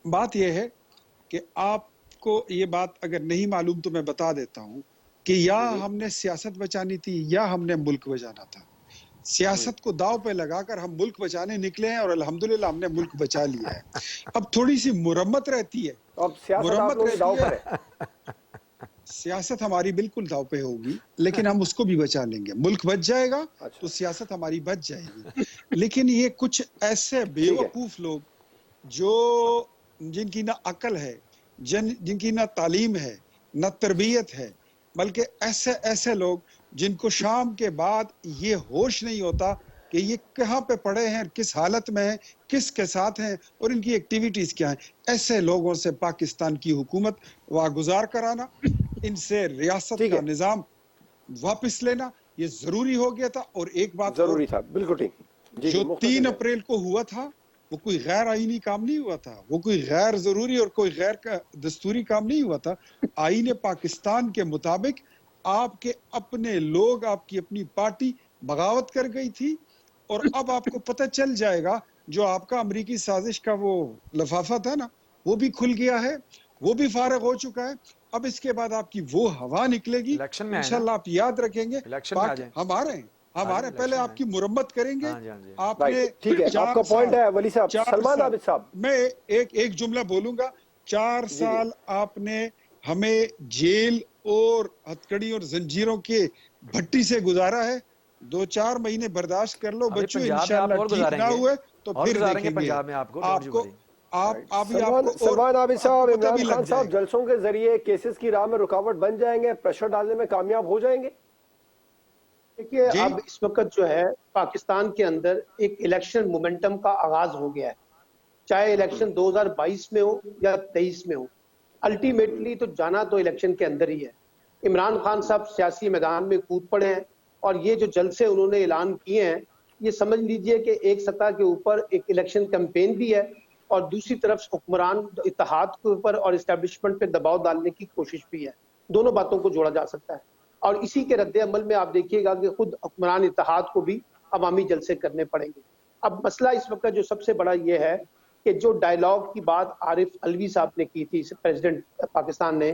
بات یہ ہے کہ آپ کو یہ بات اگر نہیں معلوم تو میں بتا دیتا ہوں کہ یا ہم نے سیاست بچانی تھی یا ہم نے ملک بچانا تھا. سیاست کو داؤ پہ لگا کر ہم ملک بچانے نکلے ہیں اور الحمدللہ ہم نے ملک بچا لیا ہے. اب تھوڑی سی مرمت رہتی ہے, اب سیاست آپ لوگوں کے داؤ پر ہے. سیاست ہماری بالکل داؤ پہ ہوگی, لیکن ہم اس کو بھی بچا لیں گے. ملک بچ جائے گا تو سیاست ہماری بچ جائے گی. لیکن یہ کچھ ایسے بیوقوف لوگ جو جن کی نہ عقل ہے, جن کی نہ تعلیم ہے, نہ تربیت ہے, بلکہ ایسے لوگ جن کو شام کے بعد یہ ہوش نہیں ہوتا کہ یہ کہاں پہ پڑے ہیں, کس حالت میں ہیں, کس کے ساتھ ہیں اور ان کی ایکٹیویٹیز کیا ہیں. ایسے لوگوں سے پاکستان کی حکومت واگزار کرانا, ان سے ریاست کا نظام واپس لینا یہ ضروری ہو گیا تھا. اور ایک بات اور, ضروری تھا, بالکل ٹھیک. جو 3 اپریل کو ہوا تھا وہ کوئی غیر آئینی کام نہیں ہوا تھا, وہ کوئی غیر ضروری اور کوئی غیر دستوری کام نہیں ہوا تھا. آئین پاکستان کے مطابق آپ کے اپنے لوگ, آپ کی اپنی پارٹی بغاوت کر گئی تھی, اور اب آپ کو پتہ چل جائے گا جو آپ کا امریکی سازش کا وہ لفافہ تھا نا, وہ بھی کھل گیا ہے, وہ بھی فارغ ہو چکا ہے. اب اس کے بعد آپ کی وہ ہوا نکلے گی, انشاءاللہ آپ یاد رکھیں گے. ہم آ رہے ہیں, پہلے آپ کی مرمت کریں گے. آپ نے ٹھیک ہے, آپ کا پوائنٹ ہے ولی صاحب. سلمان عابد صاحب, میں ایک جملہ بولوں گا. 4 سال آپ نے ہمیں جیل اور ہتکڑی اور زنجیروں کے بھٹی سے گزارا ہے. 2-4 مہینے برداشت کر لو بچوں, انشاءاللہ ٹھیک نہ ہوئے تو پھر دیکھیں گے آپ کو. سلمان عابد صاحب, عمران خان صاحب جلسوں کے ذریعے کیسز کی راہ میں رکاوٹ بن جائیں گے, پریشر ڈالنے میں کامیاب ہو جائیں گے؟ دیکھیے اب اس وقت جو ہے پاکستان کے اندر ایک الیکشن مومنٹم کا آغاز ہو گیا ہے, چاہے الیکشن 2022 میں ہو یا 23 میں ہو. الٹیمیٹلی تو جانا تو الیکشن کے اندر ہی ہے. عمران خان صاحب سیاسی میدان میں کود پڑے ہیں, اور یہ جو جلسے انہوں نے اعلان کیے ہیں, یہ سمجھ لیجئے کہ ایک سطح کے اوپر ایک الیکشن کیمپین بھی ہے, اور دوسری طرف حکمران اتحاد کے اوپر اور اسٹیبلشمنٹ پہ دباؤ ڈالنے کی کوشش بھی ہے. دونوں باتوں کو جوڑا جا سکتا ہے. اور اسی کے رد عمل میں آپ دیکھیے گا کہ خود حکمران اتحاد کو بھی عوامی جلسے کرنے پڑیں گے. اب مسئلہ اس وقت جو سب سے بڑا یہ ہے کہ جو ڈائیلاگ کی بات عارف علوی صاحب نے کی تھی, پریزیڈنٹ پاکستان نے,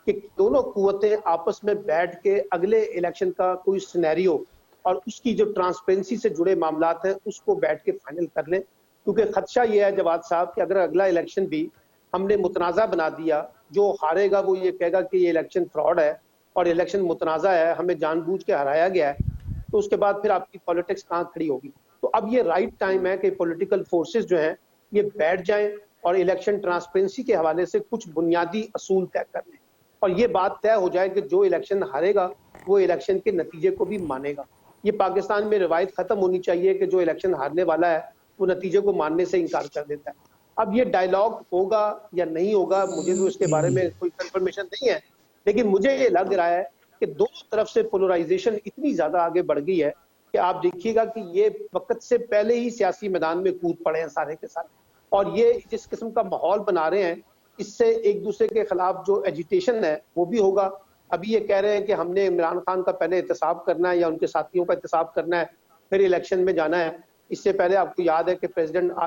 کہ دونوں قوتیں آپس میں بیٹھ کے اگلے الیکشن کا کوئی سینیریو اور اس کی جو ٹرانسپیرنسی سے جڑے معاملات ہیں اس کو بیٹھ کے فائنل کر لیں, کیونکہ خدشہ یہ ہے جواد صاحب کہ اگر اگلا الیکشن بھی ہم نے متنازع بنا دیا، جو ہارے گا وہ یہ کہے گا کہ یہ الیکشن فراڈ ہے اور الیکشن متنازع ہے، ہمیں جان بوجھ کے ہرایا گیا ہے، تو اس کے بعد پھر آپ کی پالیٹکس کہاں کھڑی ہوگی؟ تو اب یہ رائٹ ٹائم ہے کہ پولیٹیکل فورسز جو ہیں یہ بیٹھ جائیں اور الیکشن ٹرانسپیرنسی کے حوالے سے کچھ بنیادی اصول طے کر لیں، اور یہ بات طے ہو جائے کہ جو الیکشن ہارے گا وہ الیکشن کے نتیجے کو بھی مانے گا۔ یہ پاکستان میں روایت ختم ہونی چاہیے کہ جو الیکشن ہارنے والا ہے وہ نتیجے کو ماننے سے انکار کر دیتا ہے۔ اب یہ ڈائیلاگ ہوگا یا نہیں ہوگا، مجھے تو اس کے بارے میں کوئی کنفرمیشن نہیں ہے، لیکن مجھے یہ لگ رہا ہے کہ دونوں طرف سے پولرائزیشن اتنی زیادہ آگے بڑھ گئی ہے کہ آپ دیکھیے گا کہ یہ وقت سے پہلے ہی سیاسی میدان میں کود پڑے ہیں سارے کے سارے، اور یہ جس قسم کا ماحول بنا رہے ہیں اس سے ایک دوسرے کے خلاف جو ایجیٹیشن ہے وہ بھی ہوگا۔ ابھی یہ کہہ رہے ہیں کہ ہم نے عمران خان کا پہلے احتساب کرنا ہے یا ان کے ساتھیوں کا احتساب کرنا ہے پھر الیکشن میں جانا ہے۔ اس سے پہلے آپ کو یاد ہے کہ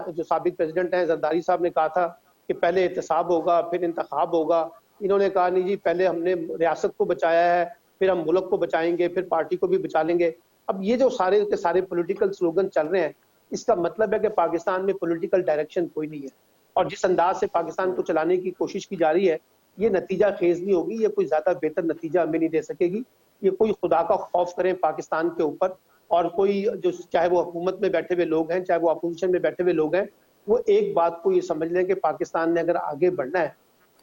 جو سابق پریزیڈنٹ ہیں زرداری صاحب نے کہا تھا کہ پہلے احتساب ہوگا پھر انتخاب ہوگا، انہوں نے کہا نہیں جی پہلے ہم نے ریاست کو بچایا ہے پھر ہم ملک کو بچائیں گے، پھر پارٹی کو بھی بچا لیں گے۔ اب یہ جو سارے کے سارے پولیٹیکل سلوگن چل رہے ہیں اس کا مطلب ہے کہ پاکستان میں پولیٹیکل ڈائریکشن کوئی نہیں ہے، اور جس انداز سے پاکستان کو چلانے کی کوشش کی جا رہی ہے یہ نتیجہ خیز نہیں ہوگی، یہ کوئی زیادہ بہتر نتیجہ ہمیں نہیں دے سکے گی۔ یہ کوئی خدا کا خوف کریں پاکستان کے اوپر، اور کوئی جو چاہے وہ حکومت میں بیٹھے ہوئے لوگ ہیں چاہے وہ اپوزیشن میں بیٹھے ہوئے لوگ ہیں، وہ ایک بات کو یہ سمجھ لیں کہ پاکستان نے اگر آگے بڑھنا ہے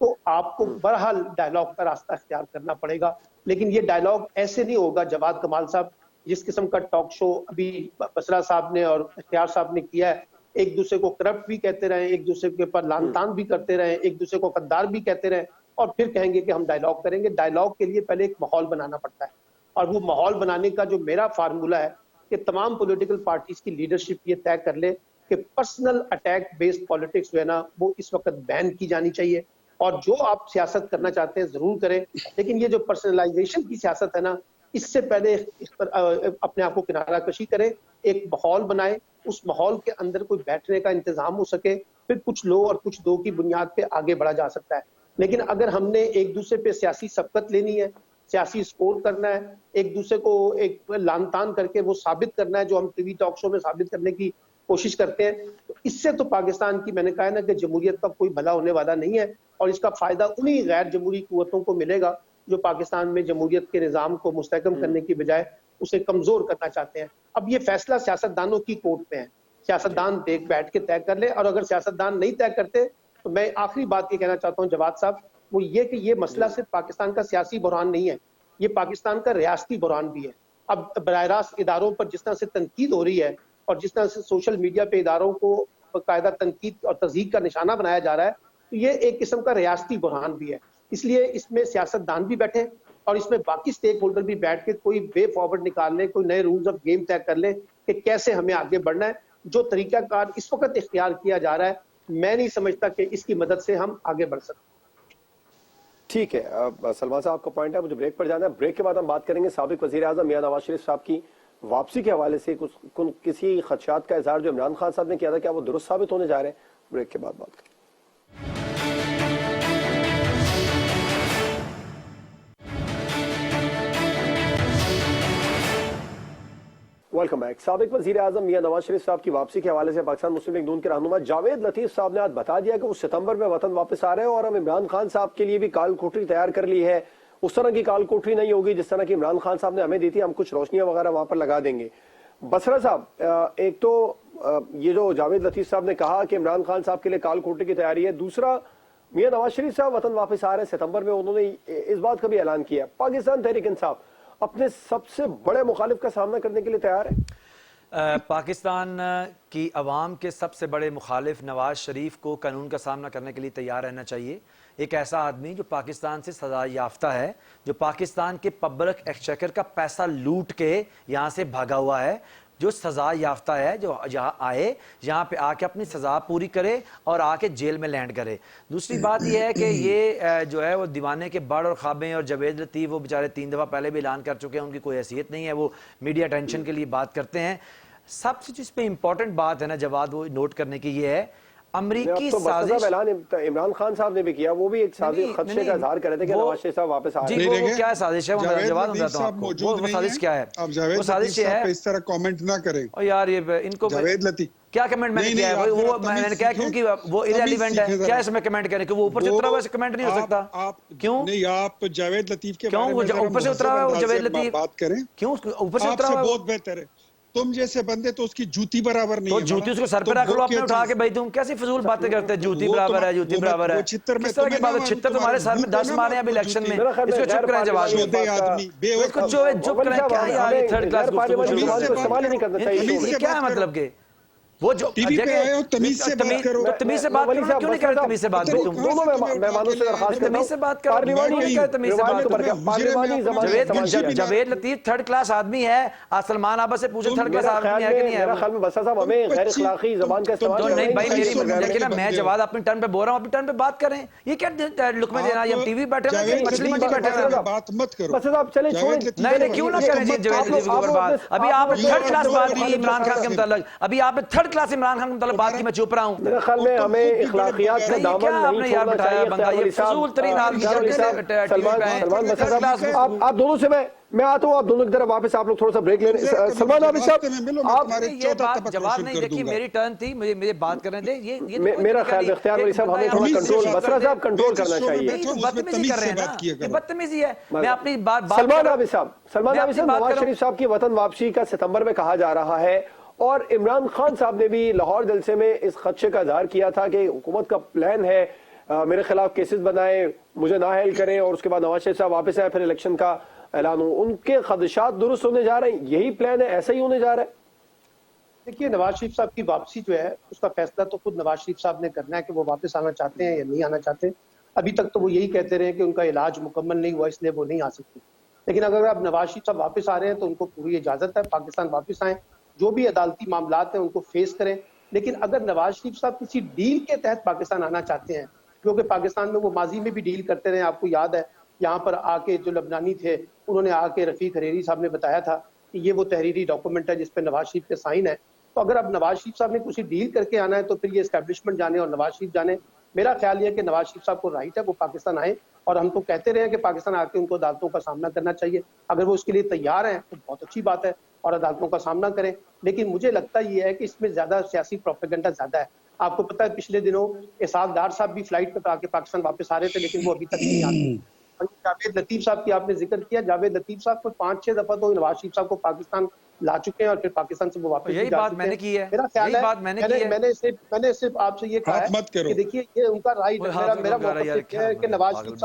تو آپ کو بہرحال ڈائیلاگ کا راستہ اختیار کرنا پڑے گا، لیکن یہ ڈائیلاگ ایسے نہیں ہوگا جواد کمال صاحب جس قسم کا ٹاک شو ابھی بسرا صاحب نے اور اختیار صاحب نے کیا ہے، ایک دوسرے کو کرپٹ بھی کہتے رہیں، ایک دوسرے کے اوپر لان تان بھی کرتے رہیں، ایک دوسرے کو غدار بھی کہتے رہیں، اور پھر کہیں گے کہ ہم ڈائیلاگ کریں گے۔ ڈائیلاگ کے لیے پہلے ایک ماحول بنانا پڑتا ہے، اور وہ ماحول بنانے کا جو میرا فارمولہ ہے کہ تمام پولیٹیکل پارٹیز کی لیڈرشپ یہ طے کر لے کہ پرسنل اٹیک بیسڈ پالیٹکس جو ہے نا وہ اس وقت بین کی جانی چاہیے، اور جو آپ سیاست کرنا چاہتے ہیں ضرور کریں، لیکن یہ جو پرسنلائزیشن کی سیاست ہے نا اس سے پہلے اپنے آپ کو کنارہ کشی کریں، ایک ماحول بنائیں، اس ماحول کے اندر کوئی بیٹھنے کا انتظام ہو سکے، پھر کچھ لو اور کچھ دو کی بنیاد پہ آگے بڑھا جا سکتا ہے۔ لیکن اگر ہم نے ایک دوسرے پہ سیاسی سبقت لینی ہے، سیاسی سکور کرنا ہے، ایک دوسرے کو ایک لان تان کر کے وہ ثابت کرنا ہے جو ہم ٹی وی ٹاک شو میں ثابت کرنے کی کوشش کرتے ہیں، تو اس سے تو پاکستان کی میں نے کہا ہے نا کہ جمہوریت کا کوئی بھلا ہونے والا نہیں ہے، اور اس کا فائدہ انہی غیر جمہوری قوتوں کو ملے گا جو پاکستان میں جمہوریت کے نظام کو مستحکم کرنے کی بجائے اسے کمزور کرنا چاہتے ہیں۔ اب یہ فیصلہ سیاستدانوں کی کورٹ میں ہے، سیاستدان دیکھ بیٹھ کے طے کر لے، اور اگر سیاستدان نہیں طے کرتے تو میں آخری بات یہ کہنا چاہتا ہوں جواد صاحب، وہ یہ کہ یہ مسئلہ صرف پاکستان کا سیاسی بحران نہیں ہے، یہ پاکستان کا ریاستی بحران بھی ہے۔ اب براہ راست اداروں پر جس طرح سے تنقید ہو رہی ہے اور جس طرح سے سوشل میڈیا پہ اداروں کو باقاعدہ تنقید اور تضحیک کا نشانہ بنایا جا رہا ہے، تو یہ ایک قسم کا ریاستی بحران بھی ہے، اس لیے اس میں سیاستدان بھی بیٹھے اور اس میں باقی سٹیک ہولڈر بھی بیٹھ کے کوئی وے فارورڈ نکال لیں، کوئی نئے رولز آف گیم طے کر لیں کہ کیسے ہمیں آگے بڑھنا ہے۔ جو طریقہ کار اس وقت اختیار کیا جا رہا ہے میں نہیں سمجھتا کہ اس کی مدد سے ہم آگے بڑھ سکتے۔ ٹھیک ہے سلمان صاحب آپ کا پوائنٹ ہے، مجھے بریک پر جانا ہے، بریک کے بعد ہم بات کریں گے سابق وزیر اعظم میاں نواز شریف صاحب کی واپسی کے حوالے سے کسی خدشات کا اظہار جو عمران خان صاحب نے کیا تھا کیا وہ درست ثابت ہونے جا رہے ہیں؟ بریک کے بعد بات کریں۔ Welcome back. سابق وزیر اعظم میاں نواز شریف صاحب کی واپسی کے حوالے سے پاکستان مسلم لیگ نون کے رہنما جاوید لطیف صاحب نے آج بتا دیا کہ وہ ستمبر میں وطن واپس آ رہے ہیں، اور ہم عمران خان صاحب کے لیے بھی کال کوٹری تیار کر لی ہے۔ اس طرح کی کال کوٹری نہیں ہوگی جس طرح کی عمران خان صاحب نے ہمیں دی تھی، ہم کچھ روشنیاں وغیرہ وہاں پر لگا دیں گے۔ بسرا صاحب، ایک تو یہ جو جاوید لطیف صاحب نے کہا کہ عمران خان صاحب کے لیے کال کوٹری کی تیاری ہے، دوسرا میاں نواز شریف صاحب وطن واپس آ رہے ہیں ستمبر میں، انہوں نے اس بات کا بھی اعلان کیا پاکستان تحریک انصاف اپنے سب سے بڑے مخالف کا سامنا کرنے کے لیے تیار ہے۔ پاکستان کی عوام کے سب سے بڑے مخالف نواز شریف کو قانون کا سامنا کرنے کے لیے تیار رہنا چاہیے۔ ایک ایسا آدمی جو پاکستان سے سزا یافتہ ہے، جو پاکستان کے پبلک ایکسچیکر کا پیسہ لوٹ کے یہاں سے بھاگا ہوا ہے، جو سزا یافتہ ہے، جو یہاں آئے، یہاں پہ آ کے اپنی سزا پوری کرے اور آ کے جیل میں لینڈ کرے۔ دوسری بات یہ ہے کہ یہ جو ہے وہ دیوانے کے بڑ اور خوابیں، اور جاوید لطیف وہ بیچارے 3 دفعہ پہلے بھی اعلان کر چکے ہیں، ان کی کوئی حیثیت نہیں ہے، وہ میڈیا اٹینشن کے لیے بات کرتے ہیں۔ سب سے جس پہ امپورٹنٹ بات ہے نا جواد وہ نوٹ کرنے کی یہ ہے، امریکی سازش اعلان عمران خان صاحب نے بھی کیا، وہ بھی ایک خدشے کا اظہار کر رہے تھے کہ نواز شریف صاحب واپس آ رہے ہیں۔ جی وہ کیا سازش ہے، وہ جواد بتاتا ہوں آپ کو، وہ سازش کیا ہے، اب جاوید لطیف صاحب اس طرح کامنٹ نہ کریں۔ اور یار یہ ان کو جاوید لطیف کیا کمنٹ میں نے کیا ہے وہ میں نے کہا کیونکہ وہ irrelevant ہے, کیا اس میں کمنٹ کریں کہ وہ اوپر سے اترا ہوا ہے کمنٹ نہیں ہو سکتا؟ کیوں نہیں آپ جاوید لطیف کے کیوں بارے وہ میں اوپر سے اترا ہوا ہے وہ جاوید لطیف بات کریں, کیوں اوپر سے آپ اترا سے ہوا ہے بہت بہتر ہے. تم جیسے بندے تو اس کی جوتی برابر نہیں تو ہے. جوتی اس کو سر پہ رکھ لو اپنے اٹھا کے, بھائی تم کیسی فضول باتیں کرتے ہیں, جوتی برابر ہے جوتی برابر ہے, کس طرح کی بات ہے؟ چھتر تمہارے سر میں 10 مارے ہیں اب الیکشن میں, اس کو چپ کریں جواب اس کو چپ کریں. کیا یار یہ تھرڈ کلاس گفتگو شروع کر دیں, یہ کیا ہے مطلب کہ وہ جو ٹی وی پہ آئے ہو تمیز سے بات کرو. تمیز سے بات کرو, کیوں نہیں کرتے تمیز سے بات بھی تم؟ دونوں مہمانوں سے درخواست کرتا تمیز سے بات کرو, کیوں نہیں کرتے تمیز سے بات؟ جاوید لطیف تھرڈ کلاس آدمی ہے, سلمان آبا سے پوچھو تھرڈ کلاس آدمی ہے کہ نہیں ہے؟ میرا خیال میں بسا صاحب ہمیں غیر اخلاقی زبان کا استعمال تو نہیں بھائی میری دیکھیں نا, میں جواد اپنی ٹرن پہ بول رہا ہوں, اپنی ٹرن پہ بات کریں. یہ کیا لقمے دینا, یہ ہم ٹی وی بیٹھے ہیں کہ مچھلی منڈی بیٹھے ہیں؟ بات مت کرو. بس صاحب چلیں چھوڑیں. نہیں نہیں کیوں نہ کریں جی جاوید لطیف کے اوپر بات. ابھی آپ نے تھرڈ کلاس بات کی عمران خان کے متعلق, ابھی آپ نے تھرڈ کلاس عمران خان کے متعلق بات کی, میں چپ رہا ہوں. میرے خیال میں ہمیں اخلاقیات کا دامن نہیں چھوڑنا چاہیے. بندہ یہ فضول ترین آدمی سلمان بسا صاحب آپ دونوں سے میں آتا ہوں, آپ دونوں کی طرف واپس آپ لوگ تھوڑا سا بریک لیں. سلمان عابد صاحب آپ یہ بات جواب نہیں, دیکھیے میری ٹرن تھی, مجھے بات کرنے دیں. یہ میرا خیال ہے اختیار ولی صاحب ہمیں تھوڑا کنٹرول, بسرا صاحب کنٹرول کرنا چاہیے. بدتمیزی کر رہے ہیں نا, یہ بدتمیزی ہے. میں اپنی بات سلمان عابد صاحب نواز شریف صاحب کی وطن واپسی کا ستمبر میں کہا جا رہا ہے, اور عمران خان صاحب نے بھی لاہور جلسے میں اس خدشے کا اظہار کیا تھا کہ حکومت کا پلان ہے میرے خلاف کیسز بنائیں, مجھے نااہل کریں, اور اس کے بعد نواز شریف صاحب واپس آئے, پھر الیکشن کا اعلان ہو. ان کے خدشات درست ہونے جا رہے ہیں, یہی پلان ہے, ایسا ہی ہونے جا رہا ہے؟ دیکھیے نواز شریف صاحب کی واپسی جو ہے اس کا فیصلہ تو خود نواز شریف صاحب نے کرنا ہے کہ وہ واپس آنا چاہتے ہیں یا نہیں آنا چاہتے. ابھی تک تو وہ یہی کہتے رہے کہ ان کا علاج مکمل نہیں ہوا اس لیے وہ نہیں آ سکتے, لیکن اگر اب نواز شریف صاحب واپس آ رہے ہیں تو ان کو پوری اجازت ہے, پاکستان واپس آئیں, جو بھی عدالتی معاملات ہیں ان کو فیس کریں. لیکن اگر نواز شریف صاحب کسی ڈیل کے تحت پاکستان آنا چاہتے ہیں, کیونکہ پاکستان میں وہ ماضی میں بھی ڈیل کرتے رہے, آپ کو یاد ہے یہاں پر آ کے جو لبنانی تھے انہوں نے آ کے رفیق حریری صاحب نے بتایا تھا کہ یہ وہ تحریری ڈاکومنٹ ہے جس پہ نواز شریف کے سائن ہے. تو اگر اب نواز شریف صاحب نے کسی ڈیل کر کے آنا ہے تو پھر یہ اسٹیبلشمنٹ جانے اور نواز شریف جانے. میرا خیال یہ ہے کہ نواز شریف صاحب کو رائٹ ہے وہ پاکستان آئے, اور ہم تو کہتے رہے ہیں کہ پاکستان آ کے ان کو عدالتوں کا سامنا کرنا چاہیے. اگر وہ اس کے لیے تیار ہیں تو بہت اچھی بات ہے, اور عدالتوں کا سامنا کریں. لیکن مجھے لگتا یہ ہے کہ اس میں زیادہ سیاسی پروپیگنڈا زیادہ ہے. آپ کو پتہ ہے پچھلے دنوں اسحاق ڈار صاحب بھی فلائٹ پہ آ کے پاکستان واپس آ رہے تھے, لیکن وہ ابھی تک نہیں آتے. جاوید لطیف صاحب کی آپ نے ذکر کیا, جاوید لطیف صاحب کو 5-6 دفعہ تو نواز شریف صاحب کو پاکستان لا چکے ہیں, اور پھر پاکستان سے وہ واپس یہی بات میں نے کی ہے. میرا خیال ہے میں نے صرف آپ سے یہ کہا ہے کہ دیکھیے یہ ان کا رائٹ ہے, میرا موقف ہے کہ نواز شریف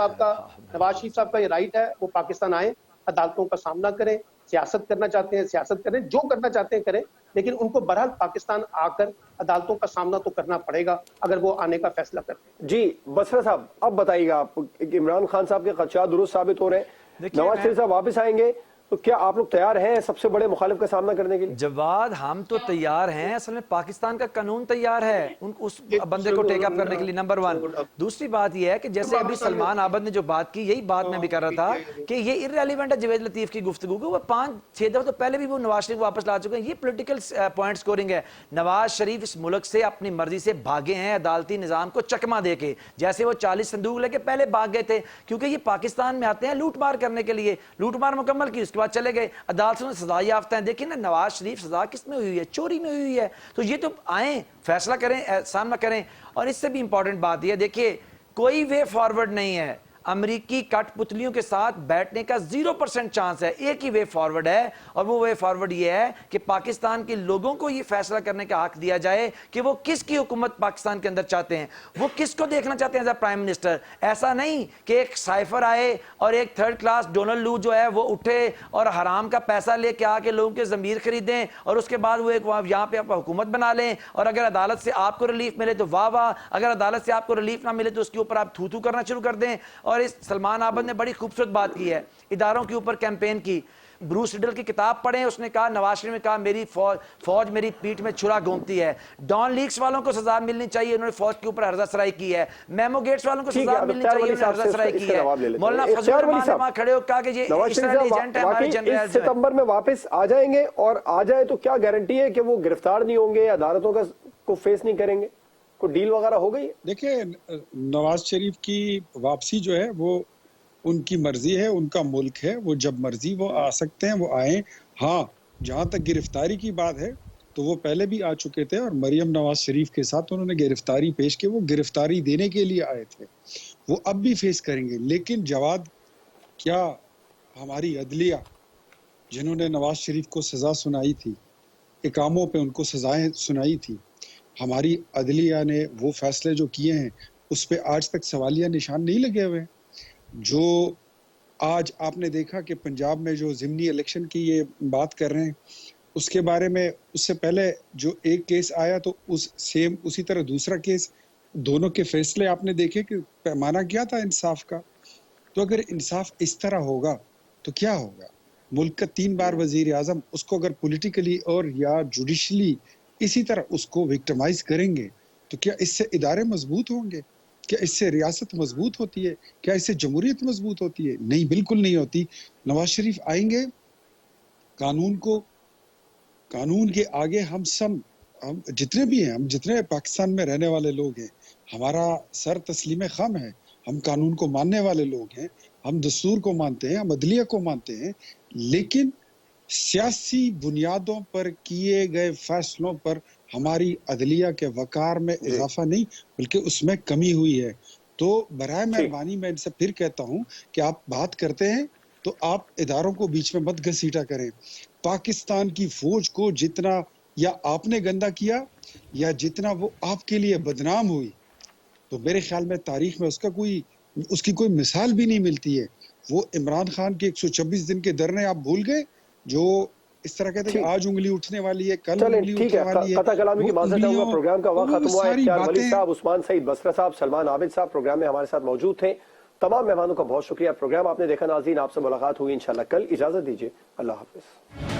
صاحب کا یہ رائٹ ہے, وہ پاکستان آئیں, عدالتوں کا سامنا کریں, سیاست کرنا چاہتے ہیں سیاست کریں, جو کرنا چاہتے ہیں کریں, لیکن ان کو بہرحال پاکستان آ کر عدالتوں کا سامنا تو کرنا پڑے گا اگر وہ آنے کا فیصلہ کرتے ہیں. جی بسرا صاحب اب بتائیے گا, آپ عمران خان صاحب کے خدشات درست ثابت ہو رہے ہیں, نواز شریف صاحب واپس آئیں گے تو کیا آپ لوگ تیار ہیں سب سے بڑے مخالف کا سامنا کرنے کے لیے؟ جواد ہم تو تیار ہیں, اصل میں پاکستان کا قانون تیار ہے اس بندے کو ٹیک اپ کرنے کے لیے, نمبر 1. دوسری بات یہ ہے کہ جیسے ابھی سلمان عابد نے جو بات کی, یہی بات میں بھی کر رہا تھا کہ یہ irrelevant ہے جاوید لطیف کی گفتگو کو. وہ 5-6 دفعہ تو پہلے بھی وہ نواز شریف واپس لا چکے ہیں. یہ پولیٹیکل پوائنٹ سکورنگ ہے. نواز شریف اس ملک سے اپنی مرضی سے بھاگے ہیں, عدالتی نظام کو چکما دے کے, جیسے وہ 40 صندوق لے کے پہلے بھاگ گئے تھے, کیونکہ یہ پاکستان میں آتے ہیں لوٹ مار کرنے کے لیے. لوٹ مار مکمل کی, اس کے بعد چلے گئے, عدالتوں سے سزا یافتہ ہیں. دیکھیں نا نواز شریف سزا کس میں ہوئی ہے؟ چوری میں ہوئی ہے. تو یہ تو آئیں فیصلہ کریں, سامنا کریں. اور اس سے بھی امپورٹنٹ بات یہ دیکھیے کوئی وے فارورڈ نہیں ہے, امریکی کٹ پتلیوں کے ساتھ بیٹھنے کا 0% چانس ہے. ایک ہی وے فارورڈ ہے, اور وہ وے فارورڈ یہ ہے کہ پاکستان کے لوگوں کو یہ فیصلہ کرنے کا حق دیا جائے کہ وہ کس کی حکومت پاکستان کے اندر چاہتے ہیں, وہ کس کو دیکھنا چاہتے ہیں ایز اے پرائم منسٹر. ایسا نہیں کہ ایک سائفر آئے اور ایک تھرڈ کلاس ڈونلڈ لو جو ہے وہ اٹھے اور حرام کا پیسہ لے کے آ کے لوگوں کے ضمیر خریدیں, اور اس کے بعد وہ ایک یہاں پہ حکومت بنا لیں, اور اگر عدالت سے آپ کو ریلیف ملے تو واہ واہ, اگر عدالت سے آپ کو ریلیف نہ ملے تو اس کے اوپر آپ تھو تھو کرنا شروع کر دیں. اور اس سلمان عابد نے بڑی خوبصورت بات کی ہے, اداروں کے اوپر کیمپین کی. بروس ریڈل کی کتاب پڑھیں, اس نے کہا نواز شریف نے کہا میری فوج میری پیٹھ میں چھرا گھومتی ہے. ڈان لیکس والوں کو سزا ملنی چاہیے, انہوں نے فوج کے اوپر ہرزہ سرائی کی ہے. میمو گیٹس والوں کو سزا ملنی چاہیے, انہوں نے ہرزہ سرائی کی ہے. مولانا فضل الرحمان نے وہاں کھڑے ہو کہا کہ یہ اسرائیلی ایجنٹ ہے ہمارے جنرل. ستمبر میں واپس آ جائیں گے, اور آ جائے تو کیا گارنٹی ہے کہ وہ گرفتار نہیں ہوں گے, عدالتوں کو فیس نہیں کریں گے, کوئی ڈیل وغیرہ ہو گئی؟ دیکھیں نواز شریف کی واپسی جو ہے وہ ان کی مرضی ہے, ان کا ملک ہے, وہ جب مرضی وہ آ سکتے ہیں وہ آئیں. ہاں جہاں تک گرفتاری کی بات ہے تو وہ پہلے بھی آ چکے تھے اور مریم نواز شریف کے ساتھ انہوں نے گرفتاری پیش کی. وہ گرفتاری دینے کے لیے آئے تھے, وہ اب بھی فیس کریں گے. لیکن جواد, کیا ہماری عدلیہ جنہوں نے نواز شریف کو سزا سنائی تھی, اقاموں پہ ان کو سزائیں سنائی تھی, ہماری عدلیہ نے وہ فیصلے جو کیے ہیں اس پہ آج تک سوالیہ نشان نہیں لگے ہوئے. جو آج آپ نے دیکھا کہ پنجاب میں جو ضمنی الیکشن کی یہ بات کر رہے ہیں, اس کے بارے میں اس سے پہلے جو ایک کیس آیا تو اسی طرح دوسرا کیس, دونوں کے فیصلے آپ نے دیکھے کہ پیمانہ کیا تھا انصاف کا. تو اگر انصاف اس طرح ہوگا تو کیا ہوگا؟ ملک کا 3 بار وزیر اعظم, اس کو اگر پولیٹیکلی اور یا جوڈیشلی اسی طرح اس کو وکٹمائز کریں گے تو کیا اس سے ادارے مضبوط ہوں گے؟ کیا اس سے ریاست مضبوط ہوتی ہے؟ کیا اس سے جمہوریت مضبوط ہوتی ہے؟ نہیں, بالکل نہیں ہوتی. نواز شریف آئیں گے, قانون کے آگے ہم جتنے بھی ہیں, ہم جتنے پاکستان میں رہنے والے لوگ ہیں, ہمارا سر تسلیم خم ہے. ہم قانون کو ماننے والے لوگ ہیں, ہم دستور کو مانتے ہیں, ہم عدلیہ کو مانتے ہیں. لیکن سیاسی بنیادوں پر کیے گئے فیصلوں پر ہماری عدلیہ کے وقار میں اضافہ نہیں بلکہ اس میں کمی ہوئی ہے. تو برائے مہربانی میں ان سے پھر کہتا ہوں کہ آپ بات کرتے ہیں تو آپ اداروں کو بیچ میں مت گھسیٹا کریں. پاکستان کی فوج کو جتنا یا آپ نے گندا کیا یا جتنا وہ آپ کے لیے بدنام ہوئی, تو میرے خیال میں تاریخ میں اس کی کوئی مثال بھی نہیں ملتی ہے. وہ عمران خان کے 126 دن کے دھرنے آپ بھول گئے, جو اس طرح کہتے ہیں کہ آج انگلی اٹھنے والی ہے, کل چلیں انگلی ٹھیک اٹھنے ہے, والی ہے. قطع کلامی کی وہ معذرت چاہوں گا, انگلیوں, پروگرام کا وقت وہ ختم ہوا ہے. ساری اختیار ولی باتیں, صاحب, عثمان سعید بسرا صاحب, سلمان عابد صاحب پروگرام میں ہمارے ساتھ موجود تھے. تمام مہمانوں کا بہت شکریہ. پروگرام آپ نے دیکھا ناظرین, آپ سے ملاقات ہوئی انشاءاللہ کل. اجازت دیجیے, اللہ حافظ.